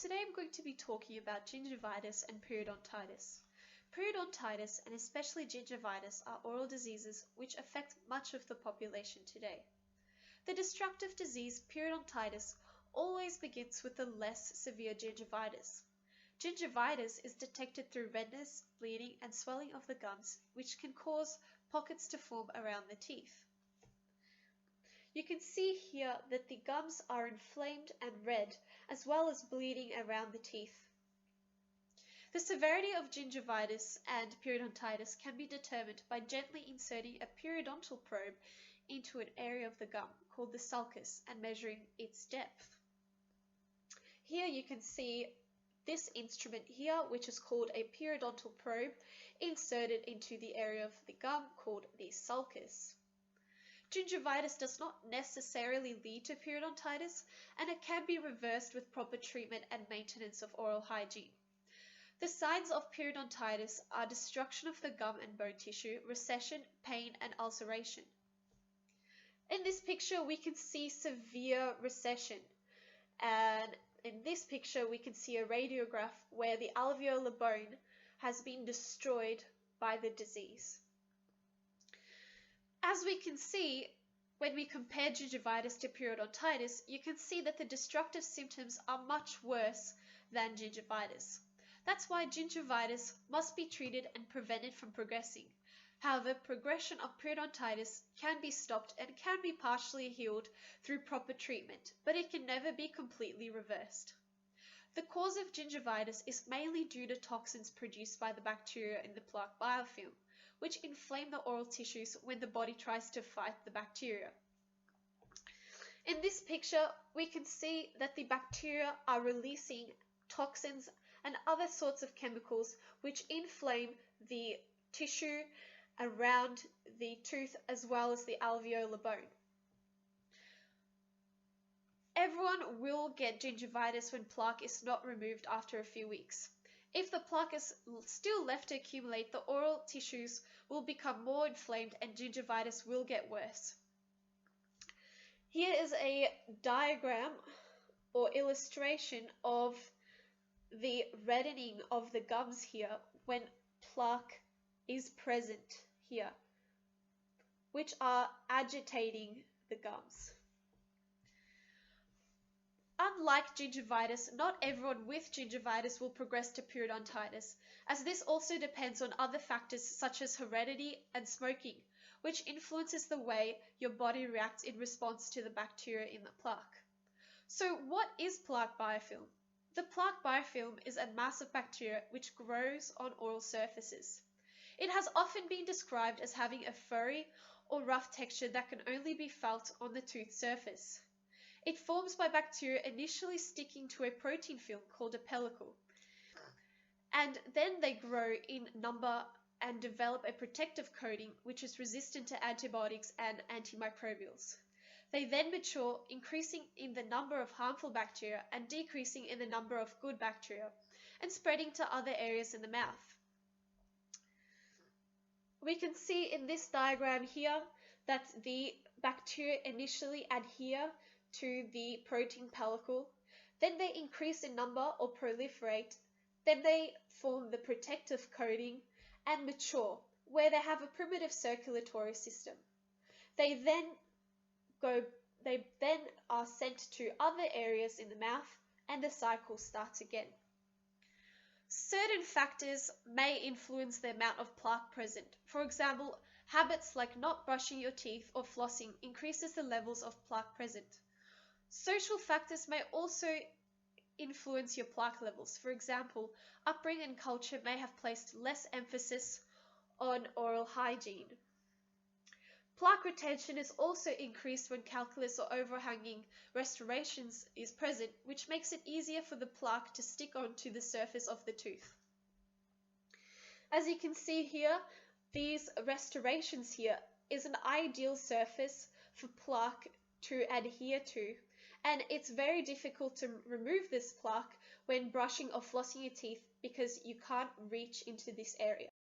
Today I'm going to be talking about gingivitis and periodontitis. Periodontitis and especially gingivitis are oral diseases which affect much of the population today. The destructive disease periodontitis always begins with the less severe gingivitis. Gingivitis is detected through redness, bleeding and swelling of the gums, which can cause pockets to form around the teeth. You can see here that the gums are inflamed and red, as well as bleeding around the teeth. The severity of gingivitis and periodontitis can be determined by gently inserting a periodontal probe into an area of the gum called the sulcus and measuring its depth. Here you can see this instrument here, which is called a periodontal probe, inserted into the area of the gum called the sulcus. Gingivitis does not necessarily lead to periodontitis, and it can be reversed with proper treatment and maintenance of oral hygiene. The signs of periodontitis are destruction of the gum and bone tissue, recession, pain, and ulceration. In this picture, we can see severe recession, and in this picture, we can see a radiograph where the alveolar bone has been destroyed by the disease. As we can see, when we compare gingivitis to periodontitis, you can see that the destructive symptoms are much worse than gingivitis. That's why gingivitis must be treated and prevented from progressing. However, progression of periodontitis can be stopped and can be partially healed through proper treatment, but it can never be completely reversed. The cause of gingivitis is mainly due to toxins produced by the bacteria in the plaque biofilm, which inflame the oral tissues when the body tries to fight the bacteria. In this picture, we can see that the bacteria are releasing toxins and other sorts of chemicals which inflame the tissue around the tooth as well as the alveolar bone. Everyone will get gingivitis when plaque is not removed after a few weeks. If the plaque is still left to accumulate, the oral tissues will become more inflamed and gingivitis will get worse. Here is a diagram or illustration of the reddening of the gums here when plaque is present here, which are agitating the gums. Unlike gingivitis, not everyone with gingivitis will progress to periodontitis, as this also depends on other factors such as heredity and smoking, which influences the way your body reacts in response to the bacteria in the plaque. So what is plaque biofilm? The plaque biofilm is a mass of bacteria which grows on oral surfaces. It has often been described as having a furry or rough texture that can only be felt on the tooth surface. It forms by bacteria initially sticking to a protein film called a pellicle, and then they grow in number and develop a protective coating which is resistant to antibiotics and antimicrobials. They then mature, increasing in the number of harmful bacteria and decreasing in the number of good bacteria, and spreading to other areas in the mouth. We can see in this diagram here that the bacteria initially adhere to the protein pellicle, then they increase in number or proliferate, then they form the protective coating and mature, where they have a primitive circulatory system. They then are sent to other areas in the mouth and the cycle starts again. Certain factors may influence the amount of plaque present. For example, habits like not brushing your teeth or flossing increases the levels of plaque present. Social factors may also influence your plaque levels. For example, upbringing and culture may have placed less emphasis on oral hygiene. Plaque retention is also increased when calculus or overhanging restorations is present, which makes it easier for the plaque to stick onto the surface of the tooth. As you can see here, these restorations here is an ideal surface for plaque to adhere to, and it's very difficult to remove this plaque when brushing or flossing your teeth because you can't reach into this area.